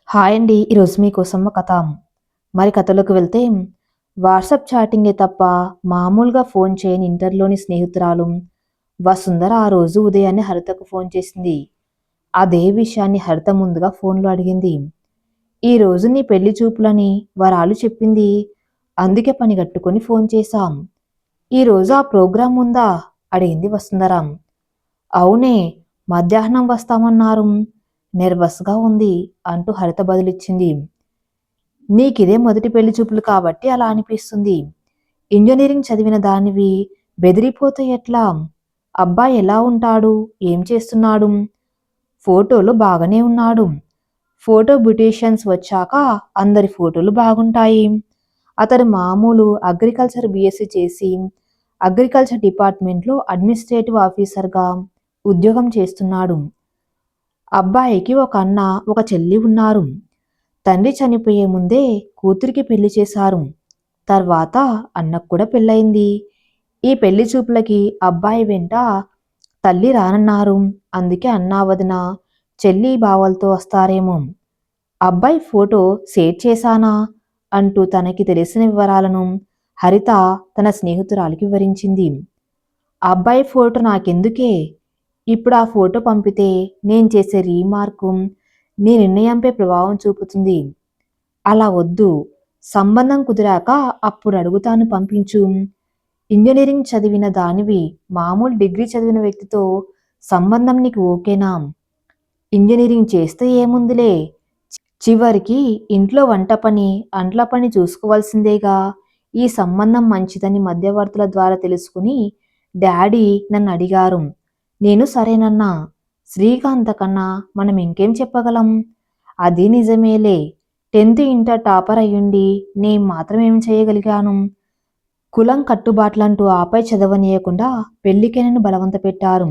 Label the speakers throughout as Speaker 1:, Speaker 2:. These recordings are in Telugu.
Speaker 1: హాయ్ అండి. ఈరోజు మీకోసం ఒక కథ. మరి కథలోకి వెళ్తే, వాట్సాప్ చాటింగే తప్ప మామూలుగా ఫోన్ చేయని ఇంటర్‌లోని స్నేహితురాలు వసుంధర ఆ రోజు ఉదయాన్నే హరితకు ఫోన్ చేసింది. అదే విషయాన్ని హరిత ముందుగా ఫోన్‌లో అడిగింది. "ఈరోజు నీ పెళ్లి చూపులని వరాలు చెప్పింది. అందుకే పనిగట్టుకొని ఫోన్ చేశాం. ఈరోజు ఆ ప్రోగ్రాం ఉందా?" అడిగింది వసుంధర. "అవునే, మధ్యాహ్నం వస్తామన్నారు. నెర్వస్‌గా ఉంది" అంటూ హరిత బదులిచ్చింది. "నీకిదే మొదటి పెళ్లి చూపులు కాబట్టి అలా అనిపిస్తుంది. ఇంజినీరింగ్ చదివిన దానివి బెదిరిపోతే ఎట్లా? అబ్బాయి ఎలా ఉంటాడు? ఏం చేస్తున్నాడు? ఫోటోలో బాగానే ఉన్నాడు. ఫోటో బ్యూటీషియన్స్ వచ్చాక అందరి ఫోటోలు బాగుంటాయి. అతడు మామూలు అగ్రికల్చర్ బీఎస్సీ చేసి అగ్రికల్చర్ డిపార్ట్మెంట్లో అడ్మినిస్ట్రేటివ్ ఆఫీసర్గా ఉద్యోగం చేస్తున్నాడు. అబ్బాయికి ఒక అన్న, ఒక చెల్లి ఉన్నారు. తండ్రి చనిపోయే ముందే కూతురికి పెళ్లి చేశారు. తర్వాత అన్నకు కూడా పెళ్ళయింది. ఈ పెళ్లి చూపులకి అబ్బాయి వెంట తల్లి రానన్నారు. అందుకే అన్నా, వదిన, చెల్లి బావలతో వస్తారేమో. అబ్బాయి ఫోటో షేర్ చేశానా అంటూ తనకి తెలిసిన వివరాలను హరిత తన స్నేహితురాలికి వివరించింది. అబ్బాయి ఫోటో నాకెందుకే? ఇప్పుడు ఆ ఫోటో పంపితే నేను చేసే రీమార్కు నీ నిర్ణయంపై ప్రభావం చూపుతుంది. అలా వద్దు. సంబంధం కుదిరాక అప్పుడు అడుగుతాను, పంపించు. ఇంజనీరింగ్ చదివిన దానివి మామూలు డిగ్రీ చదివిన వ్యక్తితో సంబంధం నీకు ఓకేనా? ఇంజనీరింగ్ చేస్తే ఏముందిలే, చివరికి ఇంట్లో వంట పని, అంట్ల పని చూసుకోవాల్సిందేగా. ఈ సంబంధం మంచిదని మధ్యవర్తుల ద్వారా తెలుసుకుని డాడీ నన్ను అడిగారు. నేను సరేనన్నా. శ్రీకాంత్ కన్నా మనం ఇంకేం చెప్పగలం? అది నిజమేలే. 10th ఇంటర్ టాపర్ అయ్యుండి నేను మాత్రం ఏం చేయగలిగాను? కులం కట్టుబాట్లంటూ ఆపై చదవనీయకుండా పెళ్లికే నన్ను బలవంత పెట్టారు.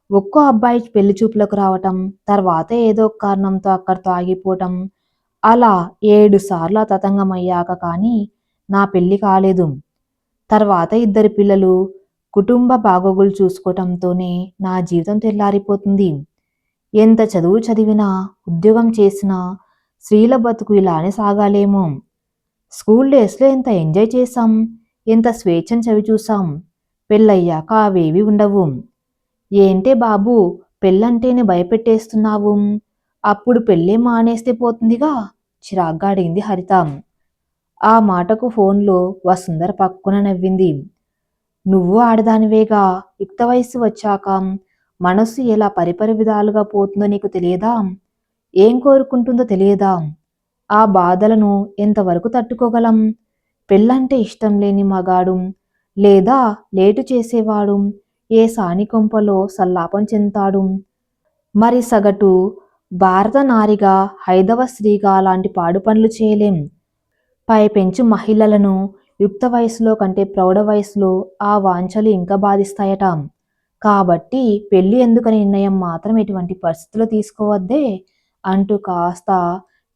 Speaker 1: ఒక్కో అబ్బాయి పెళ్లి చూపులకు రావటం, తర్వాత ఏదో ఒక కారణంతో అక్కడితో ఆగిపోవటం, అలా 7 సార్లు తతంగమయ్యాక కానీ నా పెళ్లి కాలేదు. తర్వాత 2 పిల్లలు, కుటుంబ బాగోగులు చూసుకోవటంతోనే నా జీవితం తెల్లారిపోతుంది. ఎంత చదువు చదివినా, ఉద్యోగం చేసినా స్త్రీల బతుకు ఇలానే సాగాలేమో. స్కూల్ డేస్లో ఎంత ఎంజాయ్ చేశాం, ఎంత స్వేచ్ఛను చవిచూశాం. పెళ్ళయ్యాక అవేవి ఉండవు. ఏంటే బాబు, పెళ్ళంటేనే భయపెట్టేస్తున్నావు? అప్పుడు పెళ్ళే మానేస్తే పోతుందిగా, చిరాగ్గా అడిగింది హరిత. ఆ మాటకు ఫోన్లో వసుంధర పక్కున నవ్వింది. నువ్వు ఆడదానివేగా, యుక్త వయస్సు వచ్చాక మనస్సు ఎలా పరిపరి విధాలుగా పోతుందో నీకు తెలియదా? ఏం కోరుకుంటుందో తెలియదా? ఆ బాధలను ఎంతవరకు తట్టుకోగలం? పెళ్ళంటే ఇష్టం లేని మగాడు, లేదా లేటు చేసేవాడు ఏ సానికొంపలో సల్లాపం చెందుతాడు? మరి సగటు భారత నారిగా, హైందవ స్త్రీగా అలాంటి పాడు పనులు చేయలేం. పైపెంచు మహిళలను యుక్త వయసులో కంటే ప్రౌఢ వయసులో ఆ వాంఛలు ఇంకా బాధిస్తాయట. కాబట్టి పెళ్లి ఎందుకనే నిర్ణయం మాత్రం ఎటువంటి పరిస్థితుల్లో తీసుకోవద్దే అంటూ కాస్త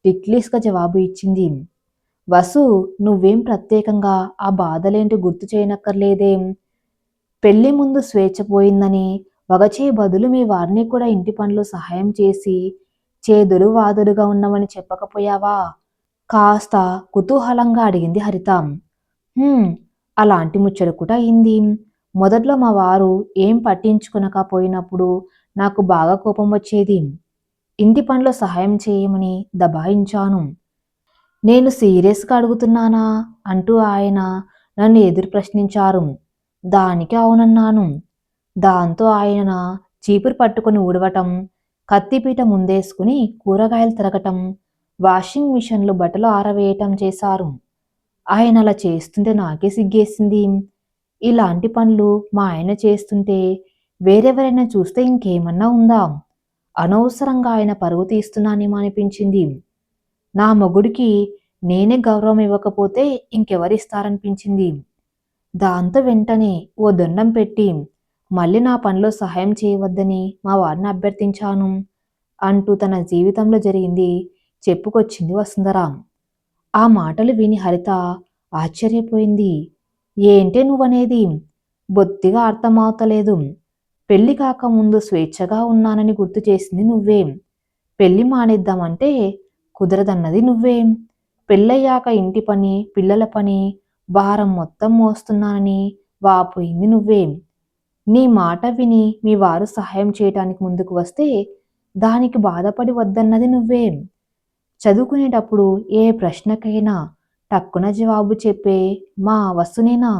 Speaker 1: టిక్లిష్గా జవాబు ఇచ్చింది. వసు, నువ్వేం ప్రత్యేకంగా ఆ బాధలేంటో గుర్తు చేయనక్కర్లేదేం. పెళ్లి ముందు స్వేచ్ఛ పోయిందని వగచే బదులు మీ వారిని కూడా ఇంటి పనులు సహాయం చేసి చేదులు వాదులుగా ఉండమని చెప్పకపోయావా? కాస్త కుతూహలంగా అడిగింది హరిత. "హుం, అలాంటి ముచ్చట కూడా అయింది. మొదట్లో మా వారు ఏం పట్టించుకొనకపోయినప్పుడు నాకు బాగా కోపం వచ్చేది. ఇంటి పనిలో సహాయం చేయమని దబాయించాను. నేను సీరియస్‌గా అడుగుతున్నానా అంటూ ఆయన నన్ను ఎదురు ప్రశ్నించారు. దానికి అవునన్నాను. దాంతో ఆయన చీపురు పట్టుకొని ఊడవటం, కత్తిపీట ముందేసుకుని కూరగాయలు తరగటం, వాషింగ్ మిషన్‌లో బట్టలు ఆరవేయటం చేశారు. ఆయన అలా చేస్తుంటే నాకే సిగ్గేసింది. ఇలాంటి పనులు మా ఆయన చేస్తుంటే వేరెవరైనా చూస్తే ఇంకేమన్నా ఉందా? అనవసరంగా ఆయన పరువు తీస్తున్నానేమో అనిపించింది. నా మొగుడికి నేనే గౌరవం ఇవ్వకపోతే ఇంకెవరిస్తారనిపించింది. దాంతో వెంటనే ఓ దండం పెట్టి మళ్ళీ నా పనిలో సహాయం చేయవద్దని మా వారిని అభ్యర్థించాను అంటూ తన జీవితంలో జరిగింది చెప్పుకొచ్చింది వసుంధర. ఆ మాటలు విని హరిత ఆశ్చర్యపోయింది. ఏంటే నువ్వనేది? బొత్తిగా అర్థమవుతలేదు. పెళ్లి కాకముందు స్వేచ్ఛగా ఉన్నానని గుర్తు చేసింది నువ్వే. పెళ్లి మానేద్దామంటే కుదరదన్నది నువ్వేం. పెళ్ళయ్యాక ఇంటి పని, పిల్లల పని, భారం మొత్తం మోస్తున్నానని వాపోయింది నువ్వేం. నీ మాట విని మీ వారు సహాయం చేయటానికి ముందుకు వస్తే దానికి బాధపడి వద్దన్నది నువ్వేం. చదువుకునేటప్పుడు ఏ ప్రశ్నకైనా టక్కున జవాబు చెప్పే మా వసునేనా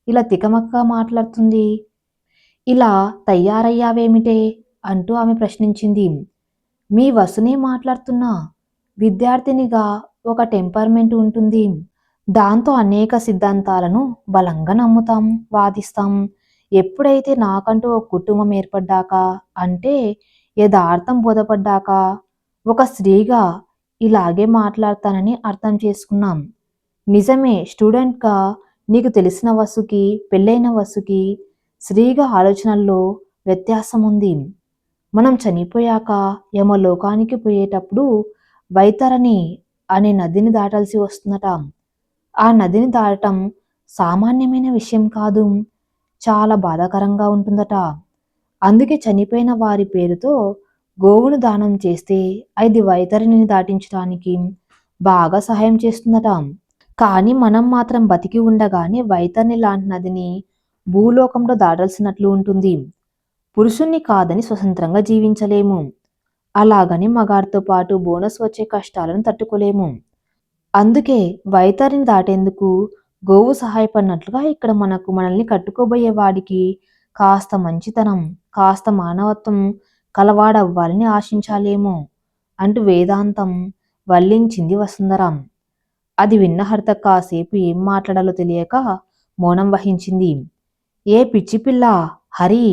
Speaker 1: ఇలా తికమకగా మాట్లాడుతుంది. ఇలా తయారయ్యావేమిటే అంటూ ఆమె ప్రశ్నించింది. మీ వసునే మాట్లాడుతున్నా. విద్యార్థినిగా ఒక టెంపర్మెంట్ ఉంటుంది. దాంతో అనేక సిద్ధాంతాలను బలంగా నమ్ముతాం, వాదిస్తాం. ఎప్పుడైతే నాకంటూ ఒక కుటుంబం ఏర్పడ్డాక, అంటే యథార్థం బోధపడ్డాక, ఒక స్త్రీగా ఇలాగే మాట్లాడతానని అర్థం చేసుకున్నాం. నిజమే, స్టూడెంట్గా నీకు తెలిసిన వసుకి, పెళ్ళైన వసుకి స్త్రీగా ఆలోచనల్లో వ్యత్యాసం ఉంది. మనం చనిపోయాక యమలోకానికి పోయేటప్పుడు వైతరణి అనే నదిని దాటాల్సి వస్తుందట. ఆ నదిని దాటం సామాన్యమైన విషయం కాదు. చాలా బాధాకరంగా ఉంటుందట. అందుకే చనిపోయిన వారి పేరుతో గోవును దానం చేస్తే అది వైతరిణిని దాటించడానికి బాగా సహాయం చేస్తుందట. కానీ మనం మాత్రం బతికి ఉండగానే వైతరిణి లాంటి నదిని భూలోకంలో దాటాల్సినట్లు ఉంటుంది. పురుషుణ్ణి కాదని స్వతంత్రంగా జీవించలేము. అలాగని మగాడితో పాటు బోనస్ వచ్చే కష్టాలను తట్టుకోలేము. అందుకే వైతరిని దాటేందుకు గోవు సహాయపడినట్లుగా ఇక్కడ మనల్ని కట్టుకోబోయే వాడికి కాస్త మంచితనం, కాస్త మానవత్వం కలవాడవ్వాలని ఆశించాలేమో అంటూ వేదాంతం వల్లించింది వసుంధర. అది విన్న హరిత కాసేపు ఏం మాట్లాడాలో తెలియక మౌనం వహించింది. ఏ పిచ్చి పిల్ల హరి,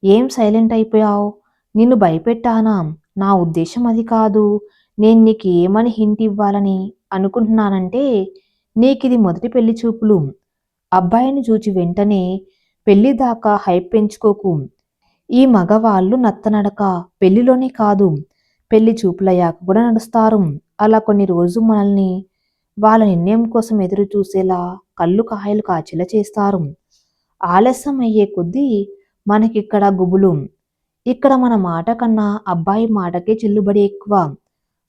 Speaker 1: ఏం సైలెంట్ అయిపోయావు? నిన్ను భయపెట్టానా? నా ఉద్దేశం అది కాదు. నేను నీకు ఏమని హింట్ ఇవ్వాలని అనుకుంటున్నానంటే, నీకిది మొదటి పెళ్లి చూపులు. అబ్బాయిని చూచి వెంటనే పెళ్లి దాకా హైప్ పెంచుకోకు. ఈ మగవాళ్ళు నత్తనడక పెళ్లిలోనే కాదు, పెళ్లి చూపులయ్యాక కూడా నడుస్తారు. అలా కొన్ని రోజు మనల్ని వాళ్ళ నిర్ణయం కోసం ఎదురు చూసేలా కళ్ళు కాయలు కాచేలా చేస్తారు. ఆలస్యం అయ్యే కొద్దీ మనకిక్కడ గుబులు. ఇక్కడ మన మాట కన్నా అబ్బాయి మాటకే చెల్లుబడి ఎక్కువ.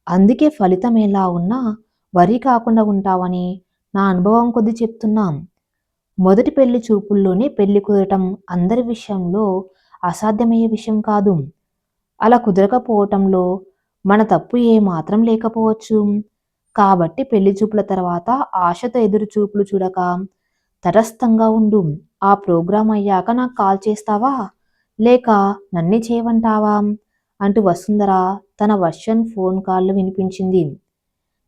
Speaker 1: అందుకే ఫలితం ఎలా ఉన్నా వరి కాకుండా ఉంటావని నా అనుభవం కొద్దీ చెప్తున్నాం. మొదటి పెళ్లి చూపుల్లోనే పెళ్లి కుదరటం అందరి విషయంలో అసాధ్యమయ్యే విషయం కాదు. అలా కుదరకపోవటంలో మన తప్పు ఏమాత్రం లేకపోవచ్చు. కాబట్టి పెళ్లి చూపుల తర్వాత ఆశతో ఎదురు చూపులు చూడక తటస్థంగా ఉండు. ఆ ప్రోగ్రాం అయ్యాక నాకు కాల్ చేస్తావా, లేక నన్నే చేయమంటావా అంటూ వసుంధర తన వర్షన్ ఫోన్ కాల్లో వినిపించింది.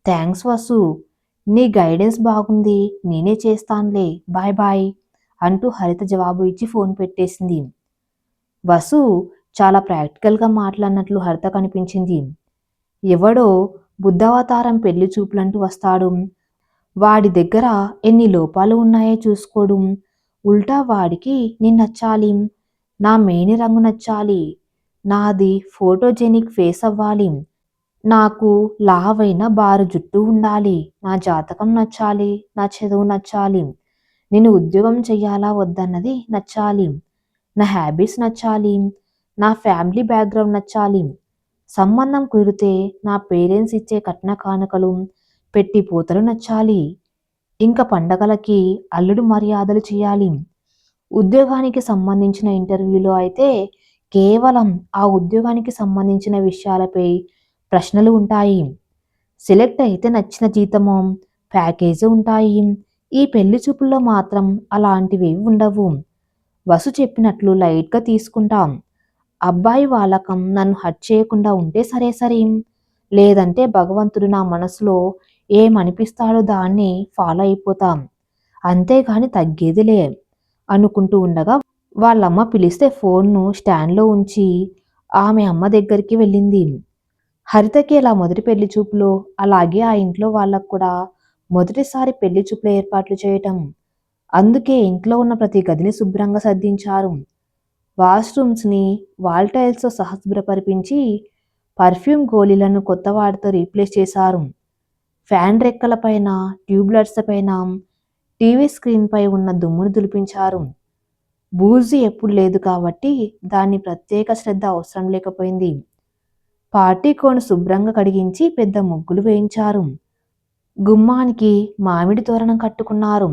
Speaker 1: థ్యాంక్స్ వసు, నీ గైడెన్స్ బాగుంది, నేనే చేస్తానులే, బాయ్ బాయ్ అంటూ హరిత జవాబు ఇచ్చి ఫోన్ పెట్టేసింది. వసు చాలా ప్రాక్టికల్గా మాట్లాడినట్లు హరిత కనిపించింది. ఎవడో బుద్ధావతారం పెళ్లి చూపులంటూ వస్తాడు. వాడి దగ్గర ఎన్ని లోపాలు ఉన్నాయో చూసుకోడు. ఉల్టా వాడికి నేను నచ్చాలి, నా మేని రంగు నచ్చాలి, నాది ఫోటోజెనిక్ ఫేస్ అవ్వాలి, నాకు లావైన బారు జుట్టు ఉండాలి, నా జాతకం నచ్చాలి, నా చదువు నచ్చాలి, నేను ఉద్యోగం చెయ్యాలా వద్దన్నది నచ్చాలి, నా హ్యాబిట్స్ నచ్చాలి, నా ఫ్యామిలీ బ్యాక్గ్రౌండ్ నచ్చాలి, సంబంధం కుదిరితే నా పేరెంట్స్ ఇచ్చే కట్న కానుకలు పెట్టి పూతలు నచ్చాలి, ఇంకా పండగలకి అల్లుడు మర్యాదలు చేయాలి. ఉద్యోగానికి సంబంధించిన ఇంటర్వ్యూలో అయితే కేవలం ఆ ఉద్యోగానికి సంబంధించిన విషయాలపై ప్రశ్నలు ఉంటాయి. సెలెక్ట్ అయితే నచ్చిన జీతమో ప్యాకేజీ ఉంటాయి. ఈ పెళ్లి చూపుల్లో మాత్రం అలాంటివి ఉండవు. వసు చెప్పినట్లు లైట్గా తీసుకుంటాం. అబ్బాయి వాళ్ళకం నన్ను హర్ట్ చేయకుండా ఉంటే సరే సరే, లేదంటే భగవంతుడు నా మనసులో ఏమనిపిస్తాడో దాన్ని ఫాలో అయిపోతాం, అంతేగాని తగ్గేదిలే అనుకుంటూ ఉండగా వాళ్ళమ్మ పిలిస్తే ఫోన్ను స్టాండ్లో ఉంచి ఆమె అమ్మ దగ్గరికి వెళ్ళింది. హరితకి ఇలా మొదటి పెళ్లి చూపులో, అలాగే ఆ ఇంట్లో వాళ్ళకు కూడా మొదటిసారి పెళ్లి చూపుల ఏర్పాట్లు చేయటం. అందుకే ఇంట్లో ఉన్న ప్రతి గదిని శుభ్రంగా సర్దించారు. వాష్రూమ్స్ని వాల్ టైల్స్తో సహా శుభ్రపరిపించి పర్ఫ్యూమ్ గోళీలను కొత్త వాటితో రీప్లేస్ చేశారు. ఫ్యాన్ రెక్కల పైన, ట్యూబ్లైట్స్ పైన, టీవీ స్క్రీన్పై ఉన్న దుమ్మును దులిపించారు. బూజు ఎప్పుడు లేదు కాబట్టి దాన్ని ప్రత్యేక శ్రద్ధ అవసరం లేకపోయింది. పార్టీ కోను శుభ్రంగా కడిగించి పెద్ద ముగ్గులు వేయించారు. గుమ్మానికి మామిడి తోరణం కట్టుకున్నారు.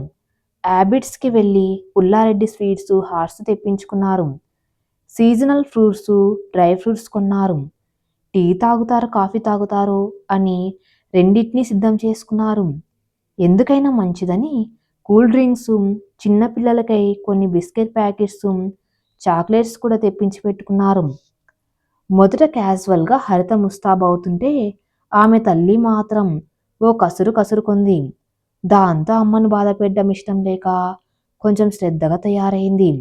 Speaker 1: యాబిట్స్కి వెళ్ళి పుల్లారెడ్డి స్వీట్స్ హార్స్ తెప్పించుకున్నారు. సీజనల్ ఫ్రూట్స్ డ్రై ఫ్రూట్స్ కొన్నారు. టీ తాగుతారో కాఫీ తాగుతారో అని రెండింటినీ సిద్ధం చేసుకున్నారు. ఎందుకైనా మంచిదని కూల్ డ్రింక్స్, చిన్నపిల్లలకై కొన్ని బిస్కెట్ ప్యాకెట్స్, చాక్లెట్స్ కూడా తెప్పించి పెట్టుకున్నారు. మొదట క్యాజువల్గా హరిత ముస్తాబవుతుంటే ఆమె తల్లి మాత్రం ఓ కసురు కసురుకుంది. దాంతో అమ్మను బాధ పెట్టడం ఇష్టం లేక కొంచెం శ్రద్ధగా తయారైంది.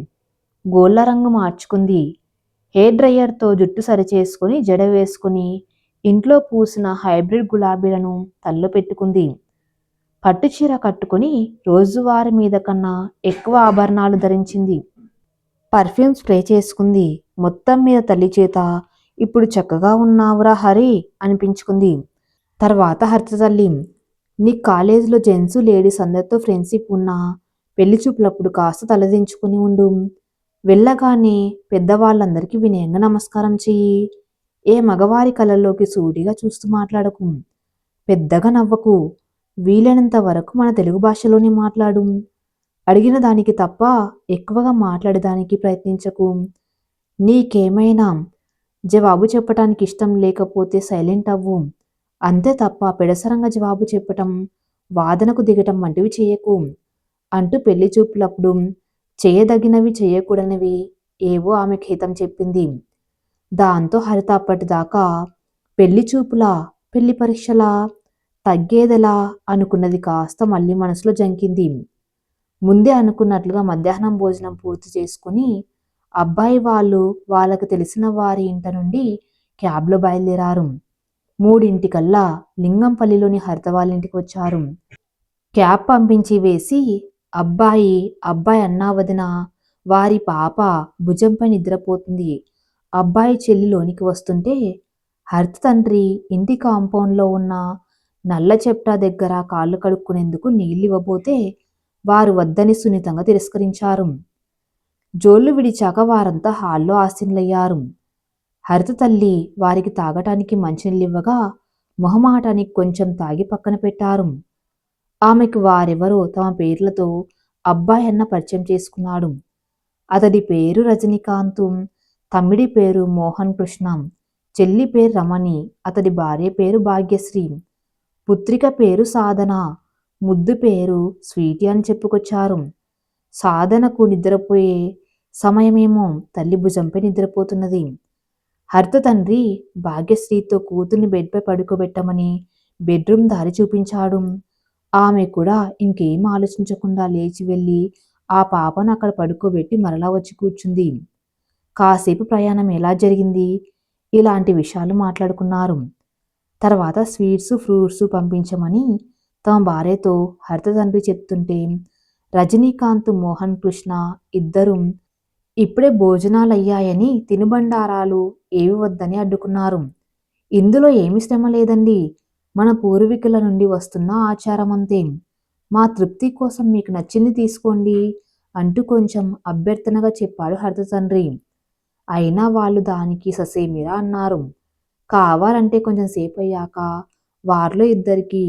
Speaker 1: గోళ్ళ రంగు మార్చుకుంది. హెయిర్ డ్రయ్యర్తో జుట్టు సరిచేసుకుని జడ వేసుకుని ఇంట్లో పూసిన హైబ్రిడ్ గులాబీలను తల్లో పెట్టుకుంది. పట్టుచీర కట్టుకుని రోజువారి మీద కన్నా ఎక్కువ ఆభరణాలు ధరించింది. పర్ఫ్యూమ్ స్ప్రే చేసుకుంది. మొత్తం మీద తల్లి చేత ఇప్పుడు చక్కగా ఉన్నావురా హరి అనిపించుకుంది. తర్వాత హరిత తల్లి, నీ కాలేజీలో జెంట్స్ లేడీస్ అందరితో ఫ్రెండ్షిప్ ఉన్నా పెళ్లి చూపులప్పుడు కాస్త తలదించుకుని ఉండు. వెళ్ళగానే పెద్దవాళ్ళందరికీ వినయంగా నమస్కారం చెయ్యి. ఏ మగవారి కళ్ళల్లోకి సూటిగా చూస్తూ మాట్లాడకు. పెద్దగా నవ్వకు. వీలైనంత వరకు మన తెలుగు భాషలోనే మాట్లాడు. అడిగిన దానికి తప్ప ఎక్కువగా మాట్లాడడానికి ప్రయత్నించకు. నీకేమైనా జవాబు చెప్పటానికి ఇష్టం లేకపోతే సైలెంట్ అవ్వు. అంతే తప్ప పెడసరంగా జవాబు చెప్పటం, వాదనకు దిగటం వంటివి చేయకు అంటూ పెళ్లి చూపులప్పుడు చేయదగినవి చేయకూడనివి ఏవో ఆమెకు హితం చెప్పింది. దాంతో హరిత అప్పటిదాకా పెళ్లి చూపులా, పెళ్లి పరీక్షలా, తగ్గేదెలా అనుకున్నది కాస్త మళ్ళీ మనసులో జంకింది. ముందే అనుకున్నట్లుగా మధ్యాహ్నం భోజనం పూర్తి చేసుకుని అబ్బాయి వాళ్ళు వాళ్ళకు తెలిసిన వారి ఇంట నుండి క్యాబ్లో బయలుదేరారు. 3:00కల్లా లింగంపల్లిలోని హరిత వాళ్ళ ఇంటికి వచ్చారు. క్యాబ్ పంపించి వేసి అబ్బాయి అబ్బాయి అన్నా వదిన వారి పాప భుజంపై నిద్రపోతుంది. అబ్బాయి చెల్లి లోనికి వస్తుంటే హరిత తండ్రి ఇంటి కాంపౌండ్లో ఉన్న నల్ల చెప్టా దగ్గర కాళ్ళు కడుక్కునేందుకు నీళ్ళివ్వబోతే వారు వద్దని సున్నితంగా తిరస్కరించారు. జోళ్లు విడిచాక వారంతా హాల్లో ఆసీనులయ్యారు. హరిత తల్లి వారికి తాగటానికి మంచినీళ్ళివ్వగా మొహమాటానికి కొంచెం తాగి పక్కన పెట్టారు. ఆమెకు వారెవరో తమ పేర్లతో అబ్బాయి అన్న పరిచయం చేసుకున్నాడు. అతడి పేరు రజనీకాంత్, తమ్మిడి పేరు మోహన్ కృష్ణ, చెల్లి పేరు రమణి, అతడి భార్య పేరు భాగ్యశ్రీ, పుత్రిక పేరు సాధన, ముద్దు పేరు స్వీటీ అని చెప్పుకొచ్చారు. సాధనకు నిద్రపోయే సమయమేమో తల్లి భుజంపై నిద్రపోతున్నది. హరిత తండ్రి భాగ్యశ్రీతో కూతుర్ని బెడ్పై పడుకోబెట్టమని బెడ్రూమ్ దారి చూపించాడు. ఆమె కూడా ఇంకేం ఆలోచించకుండా లేచి వెళ్ళి ఆ పాపను అక్కడ పడుకోబెట్టి మరలా వచ్చి కూర్చుంది. కాసేపు ప్రయాణం ఎలా జరిగింది, ఇలాంటి విషయాలు మాట్లాడుకున్నారు. తర్వాత స్వీట్స్ ఫ్రూట్స్ పంపించమని తమ భార్యతో హరిత తండ్రి చెప్తుంటే రజనీకాంత్ మోహన్ కృష్ణ ఇద్దరూ ఇప్పుడే భోజనాలయ్యాయని తినుబండారాలు ఏవి వద్దని అడ్డుకున్నారు. ఇందులో ఏమి శ్రమ లేదండి, మన పూర్వీకుల నుండి వస్తున్న ఆచారం అంతే. మా తృప్తి కోసం మీకు నచ్చింది తీసుకోండి అంటూ కొంచెం అభ్యర్థనగా చెప్పాడు హరిత తండ్రి. అయినా వాళ్ళు దానికి ససేమిరా అన్నారు. కావాలంటే కొంచెం సేపు అయ్యాక వారిలో ఇద్దరికి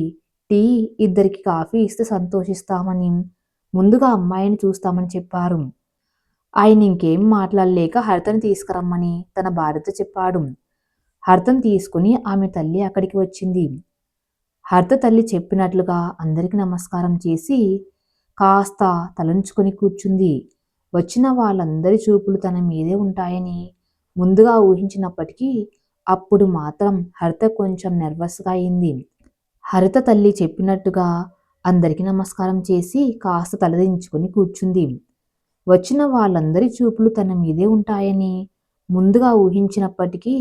Speaker 1: టీ, ఇద్దరికి కాఫీ ఇస్తే సంతోషిస్తామని, ముందుగా అమ్మాయిని చూస్తామని చెప్పారు. ఆయన ఇంకేం మాట్లాడలేక హరితను తీసుకురమ్మని తన భార్యతో చెప్పాడు. హరితను తీసుకుని ఆమె తల్లి అక్కడికి వచ్చింది. హరిత తల్లి చెప్పినట్లుగా అందరికీ నమస్కారం చేసి కాస్త తలంచుకొని కూర్చుంది. వచ్చిన వాళ్ళందరి చూపులు తన మీదే ఉంటాయని ముందుగా ఊహించినప్పటికీ అప్పుడు మాత్రం హరిత కొంచెం నెర్వస్గా అయింది. హరిత తల్లి చెప్పినట్టుగా అందరికీ నమస్కారం చేసి కాస్త తలదించుకొని కూర్చుంది. వచ్చిన వాళ్ళందరి చూపులు తన మీదే ఉంటాయని ముందుగా ఊహించినప్పటికీ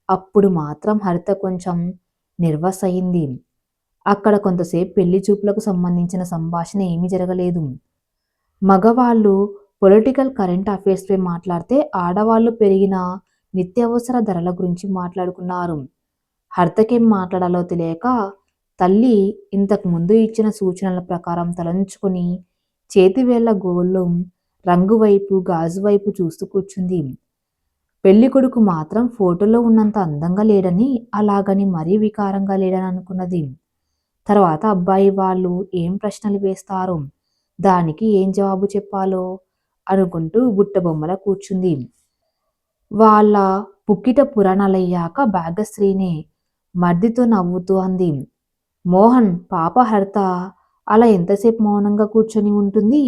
Speaker 1: అప్పుడు మాత్రం హరిత కొంచెం నెర్వస్ అయింది. అక్కడ కొంతసేపు పెళ్లి చూపులకు సంబంధించిన సంభాషణ ఏమీ జరగలేదు. మగవాళ్ళు పొలిటికల్ కరెంట్ అఫైర్స్పై మాట్లాడితే ఆడవాళ్లు పెరిగిన నిత్యావసర ధరల గురించి మాట్లాడుకున్నారు. హరితకేం మాట్లాడాలో తెలియక తల్లి ఇంతకు ముందు ఇచ్చిన సూచనల ప్రకారం తలంచుకొని చేతివేళ్ల గోళ్ళు రంగు వైపు గాజు వైపు చూస్తూ కూర్చుంది. పెళ్లి కొడుకు మాత్రం ఫోటోలో ఉన్నంత అందంగా లేడని, అలాగని మరీ వికారంగా లేడని అనుకున్నది. తర్వాత అబ్బాయి వాళ్ళు ఏం ప్రశ్నలు వేస్తారో, దానికి ఏం జవాబు చెప్పాలో అనుకుంటూ బుట్టబొమ్మలా కూర్చుంది. వాళ్ళ పుక్కిట పురాణాలయ్యాక భాగ్యశ్రీనే మర్దితో నవ్వుతూ అంది. మోహన్, పాప హరిత అలా ఎంతసేపు మౌనంగా కూర్చొని ఉంటుంది?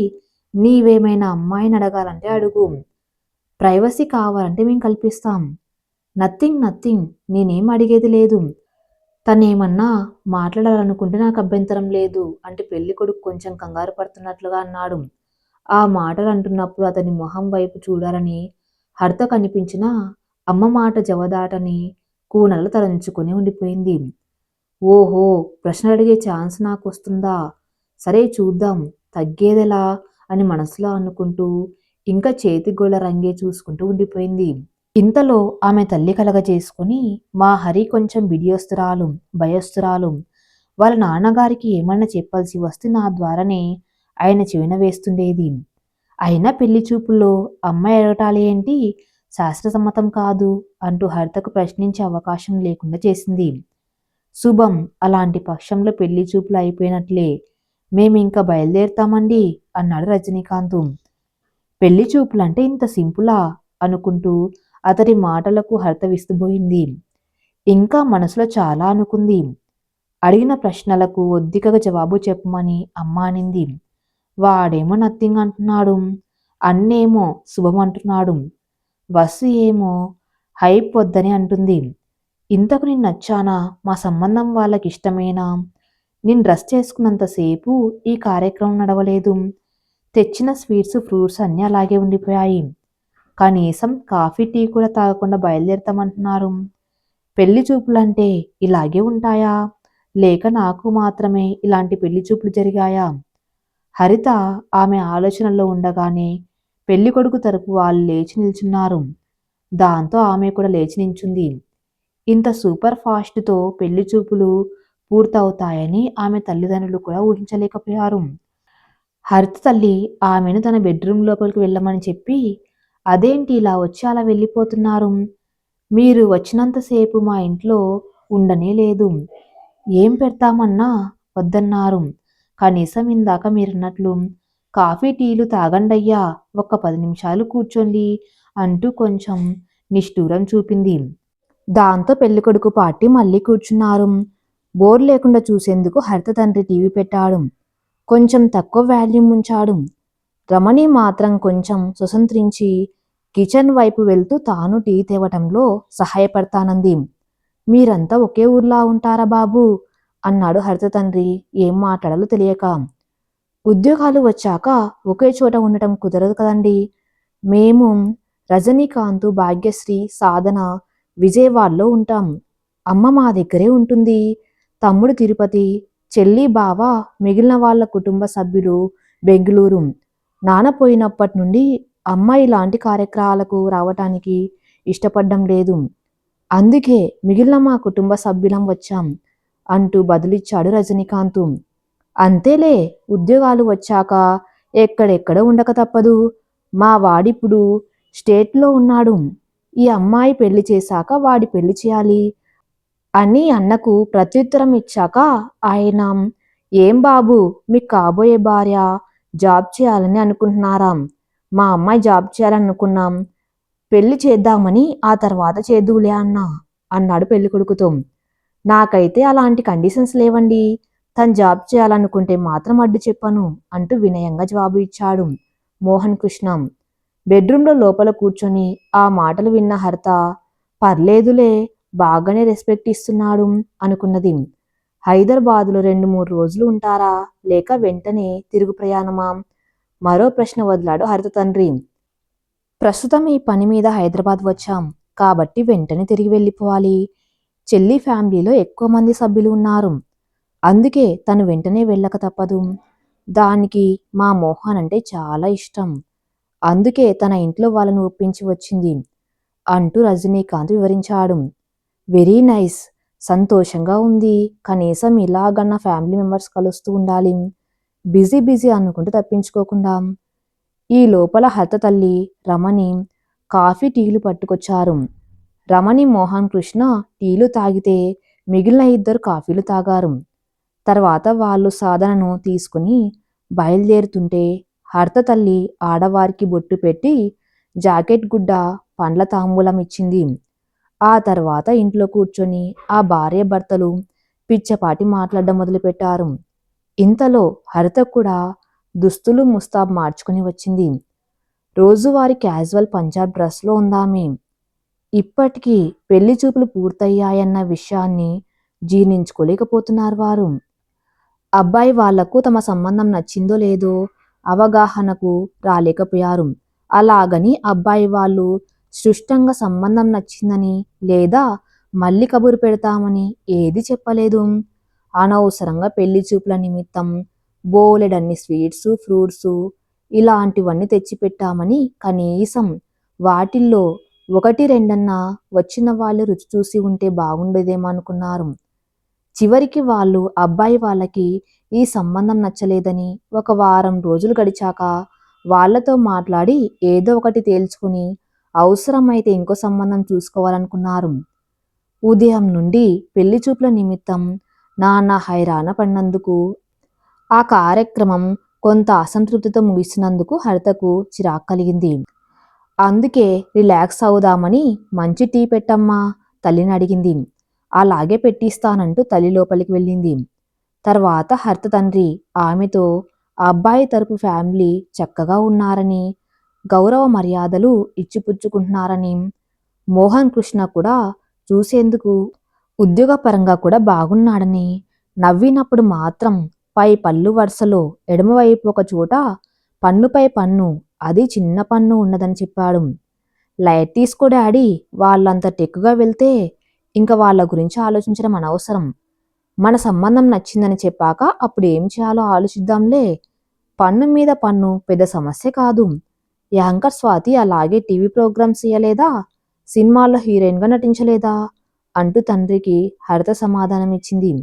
Speaker 1: నీవేమైనా అమ్మాయిని అడగాలంటే అడుగు. ప్రైవసీ కావాలంటే మేం కల్పిస్తాం. నథింగ్ నథింగ్, నేనేం అడిగేది లేదు. తనేమన్నా మాట్లాడాలనుకుంటే నాకు అభ్యంతరం లేదు అంటే పెళ్లి కొడుకు కొంచెం కంగారు పడుతున్నట్లుగా అన్నాడు. ఆ మాటలు అంటున్నప్పుడు అతని మొహం వైపు చూడాలని హరిత కనిపించినా అమ్మ మాట జవదాటని కూనలు తలంచుకొని ఉండిపోయింది. ఓహో, ప్రశ్నలు అడిగే ఛాన్స్ నాకు వస్తుందా? సరే చూద్దాం, తగ్గేదెలా అని మనసులో అనుకుంటూ ఇంకా చేతిగోళ్ళ రంగే చూసుకుంటూ ఉండిపోయింది. ఇంతలో ఆమె తల్లి కలగజేసుకుని, మా హరి కొంచెం బిడియస్తురాలు, భయస్తురాలు. వాళ్ళ నాన్నగారికి ఏమన్నా చెప్పాల్సి వస్తే నా ద్వారానే ఆయన చెవిన వేస్తుండేది. అయినా పెళ్లి చూపుల్లో అమ్మాయి అడగటాలి ఏంటి? శాస్త్రసమ్మతం కాదు అంటూ హరితకు ప్రశ్నించే అవకాశం లేకుండా చేసింది. శుభం, అలాంటి పక్షంలో పెళ్లి చూపులు అయిపోయినట్లే. మేమింక బయలుదేరుతామండి అన్నాడు రజనీకాంత్. పెళ్లి చూపులంటే ఇంత సింపులా అనుకుంటూ అతడి మాటలకు హరిత విస్తుబోయింది. ఇంకా మనసులో చాలా అనుకుంది. అడిగిన ప్రశ్నలకు ఒద్దికగా జవాబు చెప్పమని అమ్మ అనింది. వాడేమో నథింగ్ అంటున్నాడు, అన్నేమో శుభం అంటున్నాడు, వసు ఏమో హైప్ వద్దని అంటుంది. ఇంతకు నేను నచ్చానా? మా సంబంధం వాళ్ళకి ఇష్టమేనా? నేను డ్రెస్ చేసుకున్నంతసేపు ఈ కార్యక్రమం నడవలేదు. తెచ్చిన స్వీట్స్, ఫ్రూట్స్ అన్నీ అలాగే ఉండిపోయాయి. కనీసం కాఫీ, టీ కూడా తాగకుండా బయలుదేరుతామంటున్నారు. పెళ్లి చూపులంటే ఇలాగే ఉంటాయా? లేక నాకు మాత్రమే ఇలాంటి పెళ్లి చూపులు జరిగాయా? హరిత ఆమె ఆలోచనల్లో ఉండగానే పెళ్లి కొడుకు తరపు వాళ్ళు లేచి నిల్చున్నారు. దాంతో ఆమె కూడా లేచి నించుంది. ఇంత సూపర్ ఫాస్ట్తో పెళ్లి చూపులు పూర్తవుతాయని ఆమె తల్లిదండ్రులు కూడా ఊహించలేకపోయారు. హరిత తల్లి ఆమెను తన బెడ్రూమ్ లోపలికి వెళ్ళమని చెప్పి, అదేంటి ఇలా వచ్చి అలా వెళ్ళిపోతున్నారు? మీరు వచ్చినంతసేపు మా ఇంట్లో ఉండనే లేదు. ఏం పెడతామన్నా వద్దన్నారు. కనీసం ఇందాక మీరన్నట్లు కాఫీ, టీలు తాగండయ్యా, ఒక్క 10 నిమిషాలు కూర్చోండి అంటూ కొంచెం నిష్ఠూరం చూపింది. దాంతో పెళ్ళికొడుకు పార్టీ మళ్ళీ కూర్చున్నారు. బోర్ లేకుండా చూసేందుకు హరిత తండ్రి టీవీ పెట్టాడు. కొంచెం తక్కువ వాల్యూమ్ ఉంచాడు. రమణి మాత్రం కొంచెం స్వతంత్రించి కిచెన్ వైపు వెళ్తూ తాను టీ తేవటంలో సహాయపడతానంది. మీరంతా ఒకే ఊర్లా ఉంటారా బాబు అన్నాడు హరిత తండ్రి ఏం మాట్లాడాలో తెలియక. ఉద్యోగాలు వచ్చాక ఒకే చోట ఉండటం కుదరదు కదండి. మేము రజనీకాంత్, భాగ్యశ్రీ, సాధన విజయవాడలో ఉంటాం. అమ్మ మా దగ్గరే ఉంటుంది. తమ్ముడు తిరుపతి, చెల్లి, బావ మిగిలిన వాళ్ళ కుటుంబ సభ్యులు బెంగుళూరు. నాన్న పోయినప్పటి నుండి అమ్మ ఇలాంటి కార్యక్రమాలకు రావటానికి ఇష్టపడడం లేదు. అందుకే మిగిలిన మా కుటుంబ సభ్యులం వచ్చాం అంటూ బదులిచ్చాడు రజనీకాంత్. అంతేలే, ఉద్యోగాలు వచ్చాక ఎక్కడెక్కడ ఉండక తప్పదు. మా వాడిప్పుడు స్టేట్లో ఉన్నాడు. ఈ అమ్మాయి పెళ్లి చేశాక వాడి పెళ్లి చేయాలి అని అన్నకు ప్రత్యుత్తరం ఇచ్చాక ఆయన, ఏం బాబు, మీకు కాబోయే భార్య జాబ్ చేయాలని అనుకుంటున్నారా? మా అమ్మాయి జాబ్ చేయాలనుకున్నాం, పెళ్లి చేద్దామని ఆ తర్వాత చేద్దులే అన్నాడు పెళ్లి కొడుకుతో. నాకైతే అలాంటి కండిషన్స్ లేవండి. తను జాబ్ చేయాలనుకుంటే మాత్రం అడ్డు చెప్పను అంటూ వినయంగా జవాబు ఇచ్చాడు మోహన్ కృష్ణ. బెడ్రూమ్లో లోపల కూర్చొని ఆ మాటలు విన్న హరిత, పర్లేదులే, బాగానే రెస్పెక్ట్ ఇస్తున్నాడు అనుకున్నది. హైదరాబాదులో 2-3 రోజులు ఉంటారా, లేక వెంటనే తిరుగు ప్రయాణమా? మరో ప్రశ్న వదిలాడు హరిత తండ్రి. ప్రస్తుతం ఈ పని మీద హైదరాబాద్ వచ్చాం కాబట్టి వెంటనే తిరిగి వెళ్ళిపోవాలి. చెల్లి ఫ్యామిలీలో ఎక్కువ మంది సభ్యులు ఉన్నారు. అందుకే తను వెంటనే వెళ్ళక తప్పదు. దానికి మా మోహన్ అంటే చాలా ఇష్టం. అందుకే తన ఇంట్లో వాళ్ళని ఒప్పించి వచ్చింది అంటూ రజనీకాంత్ వివరించాడు. వెరీ నైస్, సంతోషంగా ఉంది. కనీసం ఇలాగన్నా ఫ్యామిలీ మెంబర్స్ కలుస్తూ ఉండాలి. బిజీ అనుకుంటూ తప్పించుకోకుండా. ఈ లోపల హరిత తల్లి రమణి కాఫీ టీలు పట్టుకొచ్చారు. రమణి మోహన్ కృష్ణ టీలు తాగితే మిగిలిన ఇద్దరు కాఫీలు తాగారు. తర్వాత వాళ్ళు సాధనను తీసుకుని బయలుదేరుతుంటే హర్త తల్లి ఆడవారికి బొట్టు పెట్టి జాకెట్ గుడ్డ పండ్ల తాంబూలం ఇచ్చింది. ఆ తర్వాత ఇంట్లో కూర్చొని ఆ భార్య భర్తలు పిచ్చపాటి మాట్లాడడం మొదలుపెట్టారు. ఇంతలో హరిత కూడా దుస్తులు ముస్తాబ్ మార్చుకుని వచ్చింది. రోజువారీ క్యాజువల్ పంజాబ్ డ్రెస్లో ఉందామె. ఇప్పటికీ పెళ్లి చూపులు పూర్తయ్యాయన్న విషయాన్ని జీర్ణించుకోలేకపోతున్నారు వారు. అబ్బాయి వాళ్లకు తమ సంబంధం నచ్చిందో లేదో అవగాహనకు రాలేకపోయారు. అలాగని అబ్బాయి వాళ్ళు స్పష్టంగా సంబంధం నచ్చిందని లేదా మళ్ళీ కబురు పెడతామని ఏది చెప్పలేదు. అనవసరంగా పెళ్లి చూపుల నిమిత్తం బోలెడన్ని స్వీట్స్, ఫ్రూట్స్ ఇలాంటివన్నీ తెచ్చిపెట్టామని కనీసం వాటిల్లో ఒకటి రెండన్నా వచ్చిన వాళ్ళు రుచి చూసి ఉంటే బాగుండేదేమో అనుకున్నారు. చివరికి వాళ్ళు అబ్బాయి వాళ్ళకి ఈ సంబంధం నచ్చలేదని ఒక వారం రోజులు గడిచాక వాళ్లతో మాట్లాడి ఏదో ఒకటి తేల్చుకుని అవసరమైతే ఇంకో సంబంధం చూసుకోవాలనుకున్నారు. ఉదయం నుండి పెళ్లి చూపుల నిమిత్తం నాన్న హైరాణ పడినందుకు ఆ కార్యక్రమం కొంత అసంతృప్తితో ముగిసినందుకు హరితకు చిరాకు కలిగింది. అందుకే రిలాక్స్ అవుదామని మంచి టీ పెట్టమ్మా తల్లిని అడిగింది. అలాగే పెట్టిస్తానంటూ తల్లి లోపలికి వెళ్ళింది. తర్వాత హరిత తండ్రి ఆమెతో అబ్బాయి తరపు ఫ్యామిలీ చక్కగా ఉన్నారని, గౌరవ మర్యాదలు ఇచ్చిపుచ్చుకుంటున్నారని, మోహన్ కృష్ణ కూడా చూసేందుకు ఉద్యోగపరంగా కూడా బాగున్నాడని, నవ్వినప్పుడు మాత్రం పై పళ్ళు వరుసలో ఎడమవైపు ఒక చోట పన్నుపై పన్ను, అది చిన్న పన్ను ఉన్నదని చెప్పాడు. లైట్ తీసుకో డాడీ, వాళ్ళంత టెక్కుగా వెళ్తే ఇంకా వాళ్ళ గురించి ఆలోచించడం అనవసరం. మన సంబంధం నచ్చిందని చెప్పాక అప్పుడు ఏం చేయాలో ఆలోచిద్దాంలే. పన్ను మీద పన్ను పెద్ద సమస్య కాదు. యాంకర్ స్వాతి అలాగే టీవీ ప్రోగ్రామ్స్ ఇయ్యలేదా, సినిమాల్లో హీరోయిన్గా నటించలేదా అంటూ తండ్రికి హరిత సమాధానం ఇచ్చింది.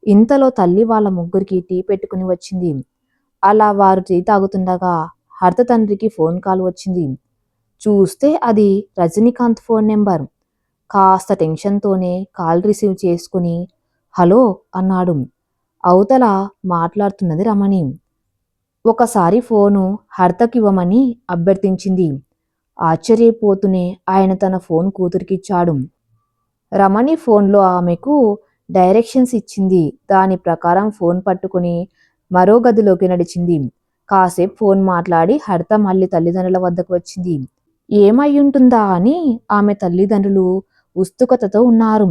Speaker 1: ఇంతలో తల్లి వాళ్ళ ముగ్గురికి టీ పెట్టుకుని వచ్చింది. అలా వారు టీ తాగుతుండగా హరిత తండ్రికి ఫోన్ కాల్ వచ్చింది. చూస్తే అది రజనీకాంత్ ఫోన్ నెంబర్. కాస్త టెన్షన్తోనే కాల్ రిసీవ్ చేసుకుని హలో అన్నాడు. అవతల మాట్లాడుతున్నది రమణి. ఒకసారి ఫోను హరితకివ్వమని అభ్యర్థించింది. ఆశ్చర్యపోతూనే ఆయన తన ఫోన్ కూతురికిచ్చాడు. రమణి ఫోన్లో ఆమెకు డైరెక్షన్స్ ఇచ్చింది. దాని ప్రకారం ఫోన్ పట్టుకుని మరో గదిలోకి నడిచింది. కాసేపు ఫోన్ మాట్లాడి హరిత మళ్ళీ తల్లిదండ్రుల వద్దకు వచ్చింది. ఏమయ్యుంటుందా అని ఆమె తల్లిదండ్రులు ఉత్సుకతతో ఉన్నారు.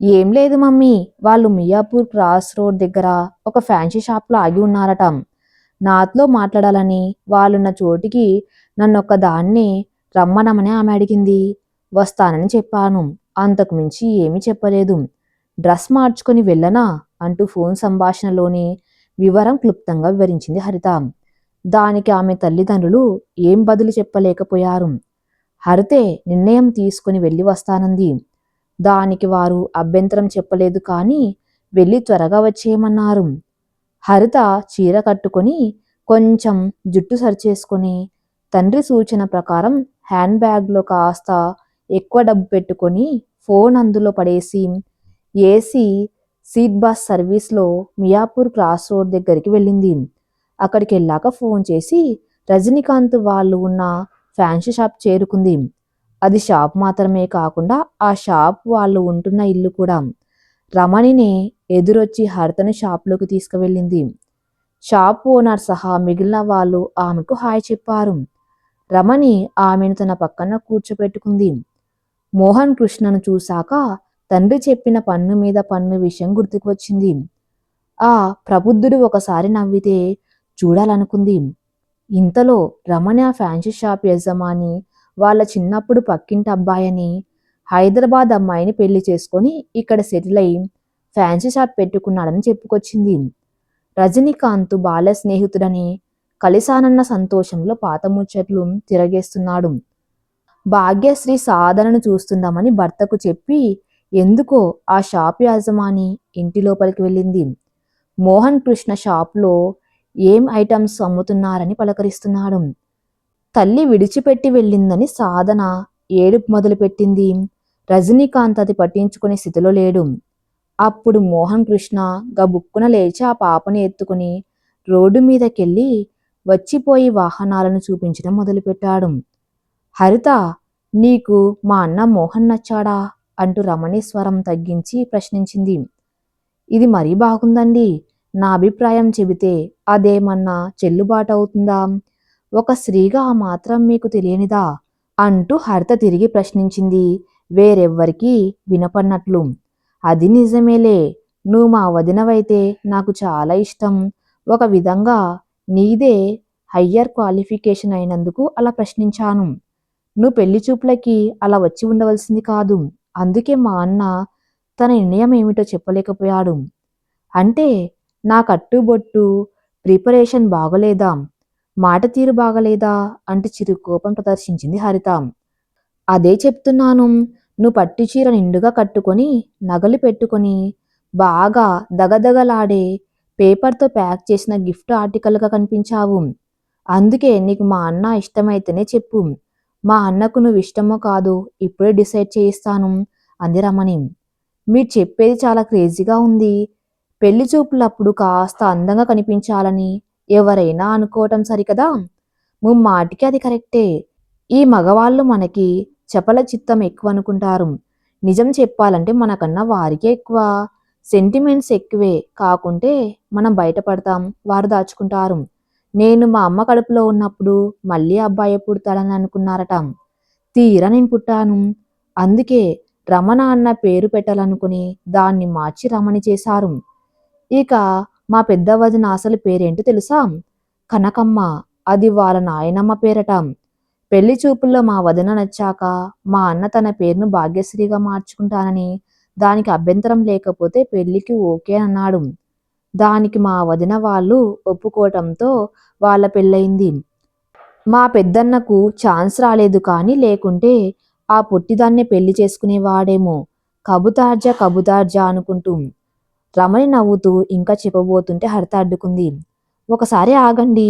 Speaker 1: ఏం లేదు మమ్మీ, వాళ్ళు మియాపూర్ క్రాస్ రోడ్ దగ్గర ఒక ఫ్యాన్సీ షాప్లో ఆగి ఉన్నారట. నాతో మాట్లాడాలని వాళ్ళున్న చోటికి నన్నొక్కదాన్నే రమ్మనమని ఆమె అడిగింది. వస్తానని చెప్పాను. అంతకు మించి ఏమీ చెప్పలేదు. డ్రెస్ మార్చుకొని వెళ్ళనా అంటూ ఫోన్ సంభాషణలోని వివరం క్లుప్తంగా వివరించింది హరిత. దానికి ఆమె తల్లిదండ్రులు ఏం బదులు చెప్పలేకపోయారు. హరితే నిర్ణయం తీసుకుని వెళ్ళి వస్తానంది. దానికి వారు అభ్యంతరం చెప్పలేదు, కానీ వెళ్ళి త్వరగా వచ్చేయమన్నారు. హరిత చీర కట్టుకొని కొంచెం జుట్టు సరిచేసుకొని తండ్రి సూచన ప్రకారం హ్యాండ్ బ్యాగ్లో కాస్త ఎక్కువ డబ్బు పెట్టుకొని ఫోన్ అందులో పడేసి ఏసీ సీట్ బస్ సర్వీస్లో మియాపూర్ క్రాస్ రోడ్ దగ్గరికి వెళ్ళింది. అక్కడికి వెళ్ళాక ఫోన్ చేసి రజనీకాంత్ వాళ్ళు ఉన్న ఫ్యాన్సీ షాప్ చేరుకుంది. అది షాప్ మాత్రమే కాకుండా ఆ షాప్ వాళ్ళు ఉంటున్న ఇల్లు కూడా. రమణిని ఎదురొచ్చి హరితను షాప్లోకి తీసుకువెళ్ళింది. షాప్ ఓనర్ సహా మిగిలిన వాళ్ళు ఆమెకు హాయ్ చెప్పారు. రమణి ఆమెను తన పక్కన కూర్చోపెట్టుకుంది. మోహన్ కృష్ణను చూశాక తండ్రి చెప్పిన పన్ను మీద పన్ను విషయం గుర్తుకు వచ్చింది. ఆ ప్రబుద్ధుడు ఒకసారి నవ్వితే చూడాలనుకుంది. ఇంతలో రమణి ఆ ఫ్యాన్సీ షాప్ యజమాని వాళ్ళ చిన్నప్పుడు పక్కింటి అబ్బాయని, హైదరాబాద్ అమ్మాయిని పెళ్లి చేసుకొని ఇక్కడ సెటిల్ అయి ఫ్యాన్సీ షాప్ పెట్టుకున్నాడని చెప్పుకొచ్చింది. రజనీకాంత్ బాల్య స్నేహితుడని, కలిసానన్న సంతోషంలో పాత ముచ్చట్లు తిరగేస్తున్నాడు. భాగ్యశ్రీ సాధనను చూస్తుందామని భర్తకు చెప్పి ఎందుకో ఆ షాప్ యజమాని ఇంటి లోపలికి వెళ్ళింది. మోహన్ కృష్ణ షాప్లో ఏం ఐటమ్స్ అమ్ముతున్నారని పలకరిస్తున్నాడు. తల్లి విడిచిపెట్టి వెళ్ళిందని సాధన ఏడుపు మొదలుపెట్టింది. రజనీకాంత్ అది పట్టించుకునే స్థితిలో లేడు. అప్పుడు మోహన్ కృష్ణ గబుక్కున లేచి ఆ పాపని ఎత్తుకుని రోడ్డు మీదకెళ్ళి వచ్చిపోయి వాహనాలను చూపించడం మొదలుపెట్టాడు. హరిత, నీకు మా అన్న మోహన్ నచ్చాడా అంటూ రమణి స్వరం తగ్గించి ప్రశ్నించింది. ఇది మరీ బాగుందండి. నా అభిప్రాయం చెబితే అదేమన్నా చెల్లుబాటవుతుందా? ఒక స్త్రీగా ఆ మాత్రం మీకు తెలియనిదా అంటూ హరిత తిరిగి ప్రశ్నించింది, వేరెవ్వరికీ వినపడినట్లు. అది నిజమేలే. నువ్వు మా వదినవైతే నాకు చాలా ఇష్టం. ఒక విధంగా నీదే హయ్యర్ క్వాలిఫికేషన్ అయినందుకు అలా ప్రశ్నించాను. నువ్వు పెళ్లి చూపులకి అలా వచ్చి ఉండవలసింది కాదు. అందుకే మా అన్న తన నిర్ణయం ఏమిటో చెప్పలేకపోయాడు. అంటే నా కట్టుబొట్టు ప్రిపరేషన్ బాగలేదా, మాట తీరు బాగలేదా అంటే చిరు కోపం ప్రదర్శించింది హరిత. అదే చెప్తున్నాను. నువ్వు పట్టు చీర నిండుగా కట్టుకొని నగలు పెట్టుకొని బాగా దగదగలాడే పేపర్తో ప్యాక్ చేసిన గిఫ్ట్ ఆర్టికల్గా కనిపించావు. అందుకే నీకు మా అన్న ఇష్టమైతేనే చెప్పు. మా అన్నకు నువ్వు ఇష్టమో కాదో ఇప్పుడే డిసైడ్ చేయిస్తాను అంది రమణి. మీరు చెప్పేది చాలా క్రేజీగా ఉంది. పెళ్లి చూపులప్పుడు కాస్త అందంగా కనిపించాలని ఎవరైనా అనుకోవటం సరికదా? ముమ్మాటికి అది కరెక్టే. ఈ మగవాళ్ళు మనకి చపల చిత్తం ఎక్కువ అనుకుంటారు. నిజం చెప్పాలంటే మనకన్నా వారికే ఎక్కువ సెంటిమెంట్స్ ఎక్కువే. కాకుంటే మనం బయటపడతాం, వారు దాచుకుంటారు. నేను మా అమ్మ కడుపులో ఉన్నప్పుడు మళ్ళీ అబ్బాయి పుడతాడని అనుకున్నారట. తీరా నేను పుట్టాను. అందుకే రమణ అన్న పేరు పెట్టాలనుకుని దాన్ని మార్చి రమణి చేశారు. ఇక మా పెద్ద వదిన అసలు పేరేంటో తెలుసా? కనకమ్మ. అది వాళ్ళ నాయనమ్మ పేరట. పెళ్లి చూపుల్లో మా వదిన నచ్చాక మా అన్న తన పేరును భాగ్యశ్రీగా మార్చుకుంటానని, దానికి అభ్యంతరం లేకపోతే పెళ్లికి ఓకే అన్నాడు. దానికి మా వదిన వాళ్ళు ఒప్పుకోవటంతో వాళ్ళ పెళ్ళయింది. మా పెద్దన్నకు ఛాన్స్ రాలేదు కానీ లేకుంటే ఆ పొట్టిదాన్నే పెళ్లి చేసుకునేవాడేమో. కబుతార్జా కబుతార్జా అనుకుంటూ రమణి నవ్వుతూ ఇంకా చెప్పబోతుంటే హరిత అడ్డుకుంది. ఒకసారి ఆగండి.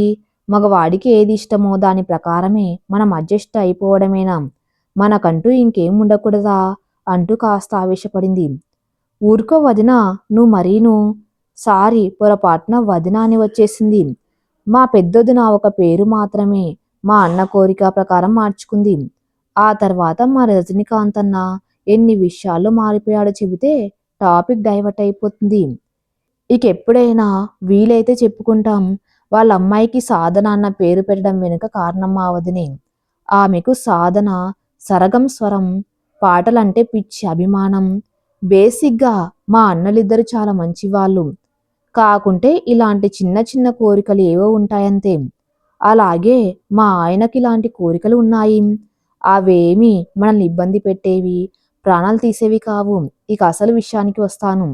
Speaker 1: మగవాడికి ఏది ఇష్టమో దాని ప్రకారమే మనం అడ్జస్ట్ అయిపోవడమేనా? మనకంటూ ఇంకేం ఉండకూడదా అంటూ కాస్త ఆవేశపడింది. ఊరుకో వదినా, నువ్వు మరీను. సారీ, పొరపాటున వదిన అని వచ్చేసింది. మా పెద్దొదిన ఒక పేరు మాత్రమే మా అన్న కోరిక ప్రకారం మార్చుకుంది. ఆ తర్వాత మా రజనీకాంత్ అన్న ఎన్ని విషయాల్లో మారిపోయాడో చెబితే టాపిక్ డైవర్ట్ అయిపోతుంది. ఇక ఎప్పుడైనా వీలైతే చెప్పుకుంటాం. వాళ్ళ అమ్మాయికి సాధన అన్న పేరు పెట్టడం వెనుక కారణం మా వదినే. ఆమెకు సాధన సరగం స్వరం పాటలంటే పిచ్చి అభిమానం. బేసిక్గా మా అన్నలిద్దరూ చాలా మంచివాళ్ళు. కాకుంటే ఇలాంటి చిన్న చిన్న కోరికలు ఏవో ఉంటాయంతే. అలాగే మా ఆయనకి ఇలాంటి కోరికలు ఉన్నాయి. అవేమీ మనల్ని ఇబ్బంది పెట్టేవి, ప్రాణాలు తీసేవి కావు. ఇక అసలు విషయానికి వస్తాను.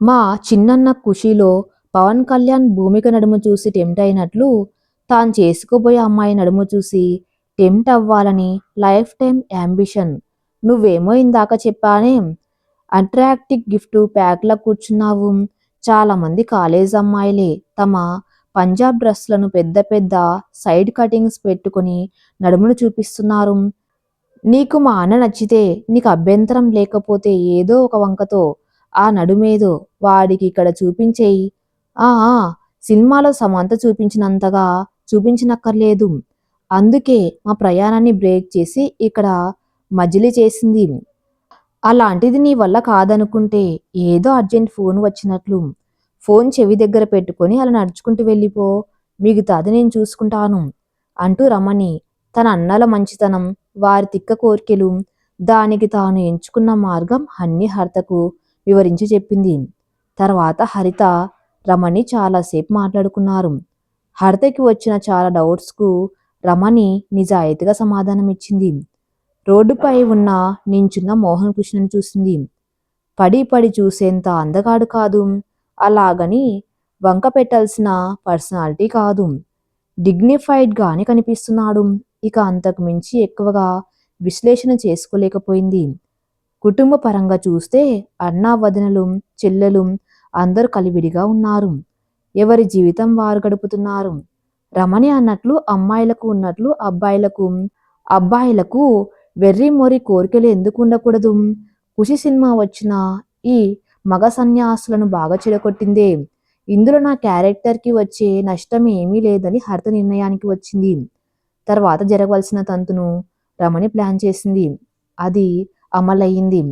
Speaker 1: మా చిన్నన్న ఖుషీలో పవన్ కళ్యాణ్ భూమిక నడుము చూసి టెంప్ట్ అయినట్లు తాను చేసుకోబోయే అమ్మాయి నడుము చూసి టెంప్ట్ అవ్వాలని లైఫ్ టైం యాంబిషన్. నువ్వేమో ఇందాక చెప్పానే అట్రాక్టివ్ గిఫ్ట్ ప్యాక్లా కూర్చున్నావు. చాలా మంది కాలేజ్ అమ్మాయిలే తమ పంజాబ్ డ్రెస్లను పెద్ద పెద్ద సైడ్ కటింగ్స్ పెట్టుకుని నడుమును చూపిస్తున్నారు. నీకు మా అన్న నచ్చితే, నీకు అభ్యంతరం లేకపోతే ఏదో ఒక వంకతో ఆ నడుమేదో వాడికి ఇక్కడ చూపించేయి. ఆ ఆ సినిమాలో సమంత చూపించినంతగా చూపించనక్కర్లేదు. అందుకే మా ప్రయాణాన్ని బ్రేక్ చేసి ఇక్కడ మజిలీ చేసింది. అలాంటిది నీ వల్ల కాదనుకుంటే ఏదో అర్జెంట్ ఫోన్ వచ్చినట్లు ఫోన్ చెవి దగ్గర పెట్టుకొని అలా నడుచుకుంటూ వెళ్ళిపో. మిగతాది నేను చూసుకుంటాను అంటూ రమణి తన అన్నల మంచితనం, వారి తిక్క కోర్కెలు, దానికి తాను ఎంచుకున్న మార్గం అన్ని హరితకు వివరించి చెప్పింది. తర్వాత హరిత, రమణి చాలాసేపు మాట్లాడుకున్నారు. హరితకి వచ్చిన చాలా డౌట్స్కు రమణి నిజాయితీగా సమాధానం ఇచ్చింది. రోడ్డుపై ఉన్న నించున్న మోహన్ కృష్ణని చూసింది. పడి పడి చూసేంత అందగాడు కాదు, అలాగని వంక పెట్టాల్సిన పర్సనాలిటీ కాదు. డిగ్నిఫైడ్గానే కనిపిస్తున్నాడు. ఇక అంతకు మించి ఎక్కువగా విశ్లేషణ చేసుకోలేకపోయింది. కుటుంబ పరంగా చూస్తే అన్నా వదినలు, చెల్లెలు అందరూ కలివిడిగా ఉన్నారు. ఎవరి జీవితం వారు గడుపుతున్నారు. రమణి అన్నట్లు అమ్మాయిలకు ఉన్నట్లు అబ్బాయిలకు వెర్రి మొరి కోరికలు ఎందుకు ఉండకూడదు? ఖుషి సినిమా వచ్చిన ఈ మగ సన్యాసులను బాగా చెడగొట్టిందే. ఇందులో నా క్యారెక్టర్‌కి వచ్చే నష్టం ఏమీ లేదని హరిత నిర్ణయానికి వచ్చింది. తర్వాత జరగవలసిన తంతును రమణి ప్లాన్ చేసింది. అది అమలయ్యింది.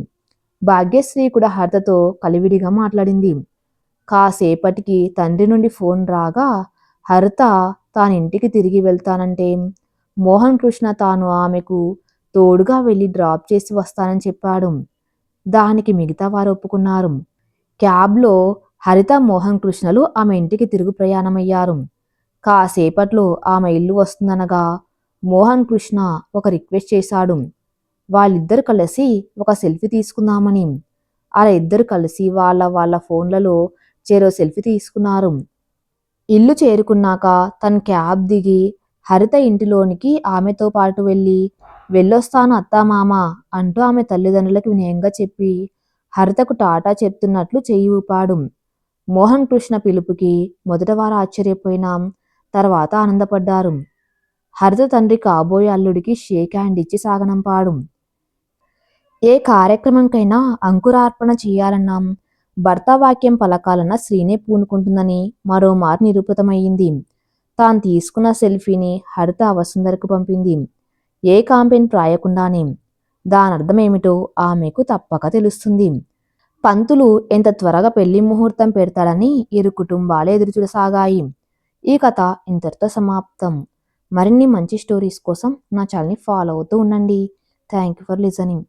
Speaker 1: భాగ్యశ్రీ కూడా హరితతో కలివిడిగా మాట్లాడింది. కాసేపటికి తండ్రి నుండి ఫోన్ రాగా హరిత తానింటికి తిరిగి వెళ్తానంటే మోహన్ కృష్ణ తాను ఆమెకు తోడుగా వెళ్ళి డ్రాప్ చేసి వస్తానని చెప్పాడు. దానికి మిగతా వారు ఒప్పుకున్నారు. క్యాబ్లో హరిత మోహన్ కృష్ణలు ఆమె ఇంటికి తిరుగు ప్రయాణమయ్యారు. కాసేపట్లో ఆమె ఇల్లు వస్తుందనగా మోహన్ కృష్ణ ఒక రిక్వెస్ట్ చేశాడు. వాళ్ళిద్దరు కలిసి ఒక సెల్ఫీ తీసుకుందామని. అలా ఇద్దరు కలిసి వాళ్ళ ఫోన్లలో చెరో సెల్ఫీ తీసుకున్నారు. ఇల్లు చేరుకున్నాక తను క్యాబ్ దిగి హరిత ఇంటిలోనికి ఆమెతో పాటు వెళ్ళొస్తాను అత్తామామ అంటూ ఆమె తల్లిదండ్రులకు వినయంగా చెప్పి హరితకు టాటా చెప్తున్నట్లు చెయ్యి ఊపాడు. మోహన్ కృష్ణ పిలుపుకి మొదట వారు ఆశ్చర్యపోయినా తర్వాత ఆనందపడ్డారు. హరిత తండ్రి కాబోయే అల్లుడికి షేక్ హ్యాండ్ ఇచ్చి సాగనంపాడు. ఏ కార్యక్రమంకైనా అంకురార్పణ చేయాలన్నా భర్త వాక్యం పలకాలన్న స్త్రీనే పూనుకుంటుందని మరోమారు నిరూపితమయ్యింది. తాను తీసుకున్న సెల్ఫీని హరిత వసుంధరకు పంపింది. ఏ కాంపెయిన్ రాయకుండానే. దానర్థమేమిటో ఆమెకు తప్పక తెలుస్తుంది. పంతులు ఎంత త్వరగా పెళ్లి ముహూర్తం పెడతాడని ఇరు కుటుంబాలు ఎదురుచూడసాగాయి. ఈ కథ ఇంతటితో సమాప్తం. మరిన్ని మంచి స్టోరీస్ కోసం నా ఛానల్ని ఫాలో అవుతూ ఉండండి. Thank you for listening.